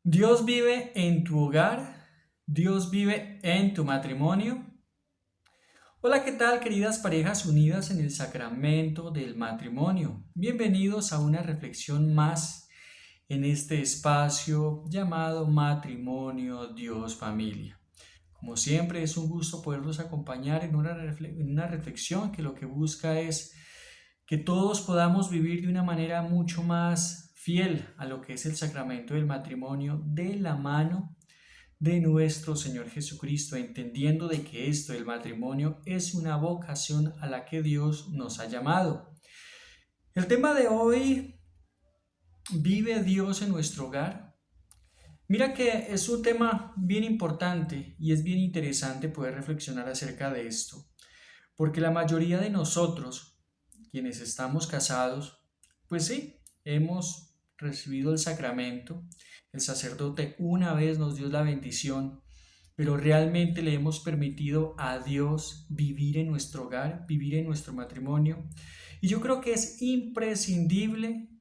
Dios vive en tu hogar, Dios vive en tu matrimonio. Hola, ¿qué tal, queridas parejas unidas en el sacramento del matrimonio? Bienvenidos a una reflexión más en este espacio llamado Matrimonio, Dios, Familia. Como siempre, es un gusto poderlos acompañar en una reflexión que lo que busca es que todos podamos vivir de una manera mucho más fiel a lo que es el sacramento del matrimonio de la mano de nuestro Señor Jesucristo, entendiendo de que esto del matrimonio es una vocación a la que Dios nos ha llamado. El tema de hoy, ¿vive Dios en nuestro hogar? Mira que es un tema bien importante y es bien interesante poder reflexionar acerca de esto, porque la mayoría de nosotros, quienes estamos casados, pues sí, hemos recibido el sacramento, el sacerdote una vez nos dio la bendición, pero realmente le hemos permitido a Dios vivir en nuestro hogar, vivir en nuestro matrimonio. Y yo creo que es imprescindible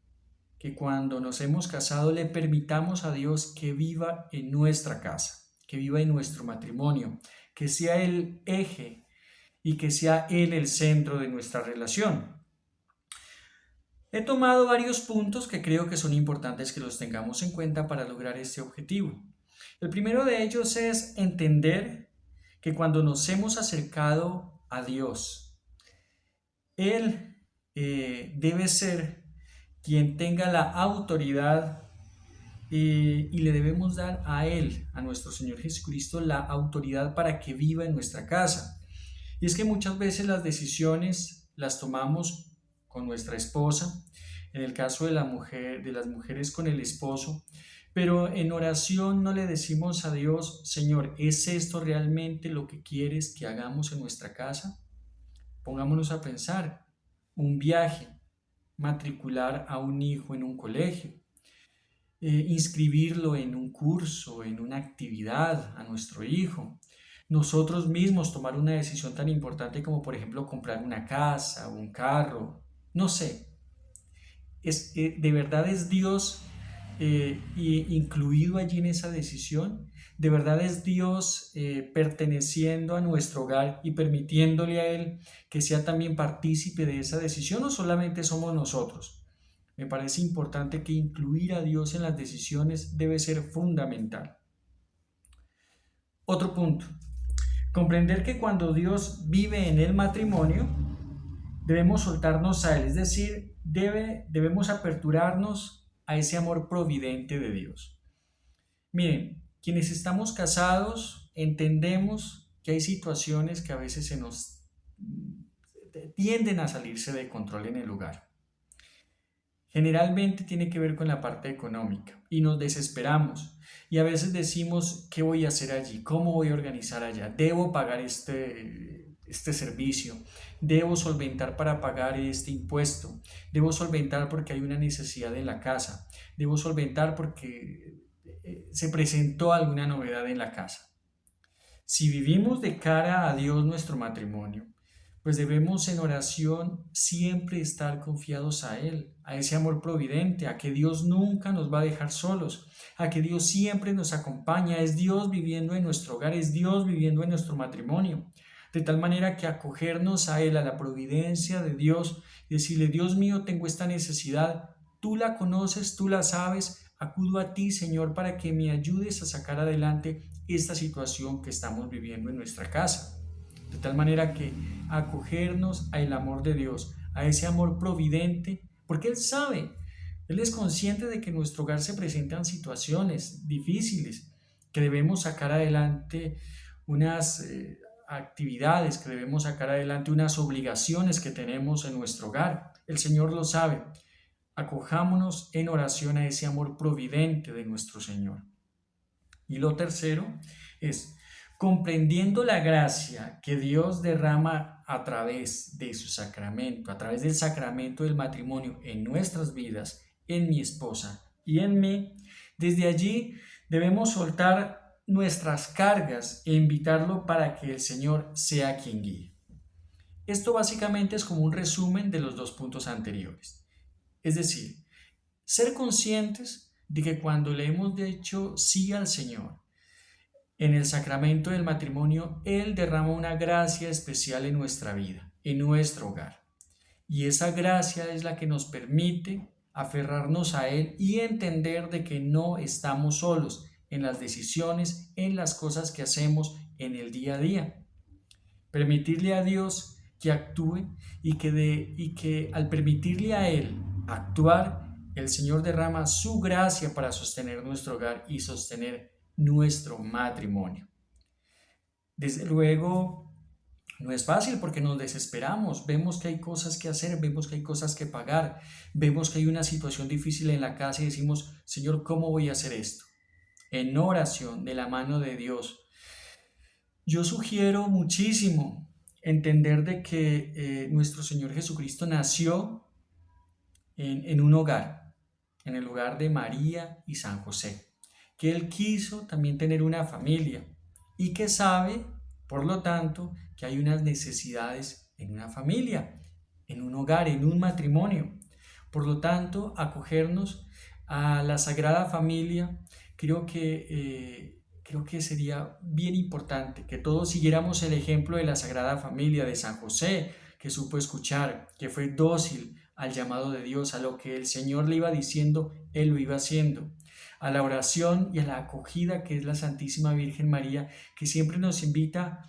que cuando nos hemos casado le permitamos a Dios que viva en nuestra casa, que viva en nuestro matrimonio, que sea el eje y que sea Él el centro de nuestra relación. He tomado varios puntos que creo que son importantes que los tengamos en cuenta para lograr este objetivo. El primero de ellos es entender que cuando nos hemos acercado a Dios, Él debe ser quien tenga la autoridad y le debemos dar a Él, a nuestro Señor Jesucristo, la autoridad para que viva en nuestra casa. Y es que muchas veces las decisiones las tomamos con nuestra esposa, en el caso de de las mujeres con el esposo, pero en oración no le decimos a Dios: Señor, ¿es esto realmente lo que quieres que hagamos en nuestra casa? Pongámonos a pensar, un viaje, matricular a un hijo en un colegio, inscribirlo en un curso, en una actividad a nuestro hijo. Nosotros mismos tomar una decisión tan importante como, por ejemplo, comprar una casa, un carro, no sé. ¿De verdad es Dios incluido allí en esa decisión? ¿De verdad es Dios perteneciendo a nuestro hogar y permitiéndole a Él que sea también partícipe de esa decisión, o solamente somos nosotros? Me parece importante que incluir a Dios en las decisiones debe ser fundamental. Otro punto, comprender que cuando Dios vive en el matrimonio, debemos soltarnos a Él, es decir, debemos aperturarnos a ese amor providente de Dios. Miren, quienes estamos casados entendemos que hay situaciones que a veces se nos tienden a salirse de control en el hogar. Generalmente tiene que ver con la parte económica y nos desesperamos y a veces decimos: ¿qué voy a hacer allí? ¿Cómo voy a organizar allá? ¿Debo pagar este servicio? ¿Debo solventar para pagar este impuesto? ¿Debo solventar porque hay una necesidad en la casa? ¿Debo solventar porque se presentó alguna novedad en la casa? Si vivimos de cara a Dios nuestro matrimonio, pues debemos en oración siempre estar confiados a Él, a ese amor providente, a que Dios nunca nos va a dejar solos, a que Dios siempre nos acompaña. Es Dios viviendo en nuestro hogar, es Dios viviendo en nuestro matrimonio. De tal manera que acogernos a Él, a la providencia de Dios, y decirle: Dios mío, tengo esta necesidad, tú la conoces, tú la sabes, acudo a ti, Señor, para que me ayudes a sacar adelante esta situación que estamos viviendo en nuestra casa. De tal manera que acogernos al amor de Dios, a ese amor providente, porque Él sabe, Él es consciente de que en nuestro hogar se presentan situaciones difíciles, que debemos sacar adelante unas actividades, que debemos sacar adelante unas obligaciones que tenemos en nuestro hogar. El Señor lo sabe. Acojámonos en oración a ese amor providente de nuestro Señor. Y lo tercero es, comprendiendo la gracia que Dios derrama a través de su sacramento, a través del sacramento del matrimonio en nuestras vidas, en mi esposa y en mí, desde allí debemos soltar nuestras cargas e invitarlo para que el Señor sea quien guíe. Esto básicamente es como un resumen de los dos puntos anteriores. Es decir, ser conscientes de que cuando le hemos dicho sí al Señor, en el sacramento del matrimonio, Él derrama una gracia especial en nuestra vida, en nuestro hogar. Y esa gracia es la que nos permite aferrarnos a Él y entender de que no estamos solos en las decisiones, en las cosas que hacemos en el día a día. Permitirle a Dios que actúe y que al permitirle a Él actuar, el Señor derrama su gracia para sostener nuestro hogar y sostener nuestro matrimonio. Desde luego, no es fácil porque nos desesperamos, vemos que hay cosas que hacer, vemos que hay cosas que pagar, vemos que hay una situación difícil en la casa y decimos, Señor, ¿cómo voy a hacer esto? En oración, de la mano de Dios. Yo sugiero muchísimo entender de que nuestro Señor Jesucristo nació en un hogar, en el hogar de María y San José, que Él quiso también tener una familia y que sabe, por lo tanto, que hay unas necesidades en una familia, en un hogar, en un matrimonio. Por lo tanto, acogernos a la Sagrada Familia, creo que sería bien importante que todos siguiéramos el ejemplo de la Sagrada Familia de San José, que supo escuchar, que fue dócil al llamado de Dios, a lo que el Señor le iba diciendo, Él lo iba haciendo, a la oración y a la acogida que es la Santísima Virgen María, que siempre nos invita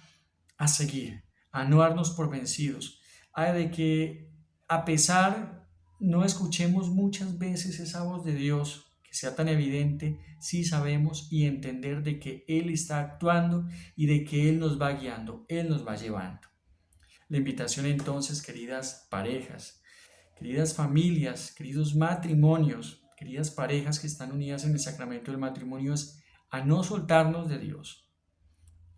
a seguir, a no darnos por vencidos, a de que a pesar no escuchemos muchas veces esa voz de Dios, que sea tan evidente, sí sabemos y entender de que Él está actuando y de que Él nos va guiando, Él nos va llevando. La invitación entonces, queridas parejas, queridas familias, queridos matrimonios, queridas parejas que están unidas en el sacramento del matrimonio, es a no soltarnos de Dios,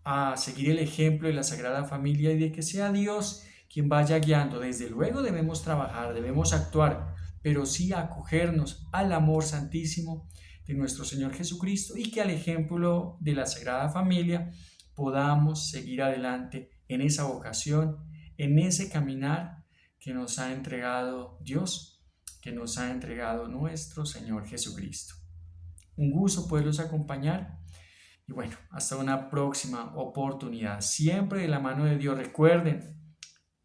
a seguir el ejemplo de la Sagrada Familia y de que sea Dios quien vaya guiando. Desde luego debemos trabajar, debemos actuar, pero sí acogernos al amor santísimo de nuestro Señor Jesucristo y que al ejemplo de la Sagrada Familia podamos seguir adelante en esa vocación, en ese caminar que nos ha entregado Dios, que nos ha entregado nuestro Señor Jesucristo. Un gusto poderlos acompañar y bueno, hasta una próxima oportunidad. Siempre de la mano de Dios. Recuerden,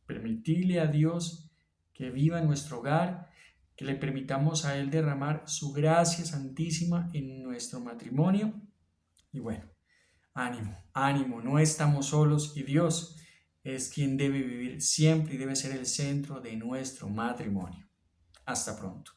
permitirle a Dios que viva en nuestro hogar, que le permitamos a Él derramar su gracia santísima en nuestro matrimonio. Y bueno, ánimo, ánimo, no estamos solos y Dios es quien debe vivir siempre y debe ser el centro de nuestro matrimonio. Hasta pronto.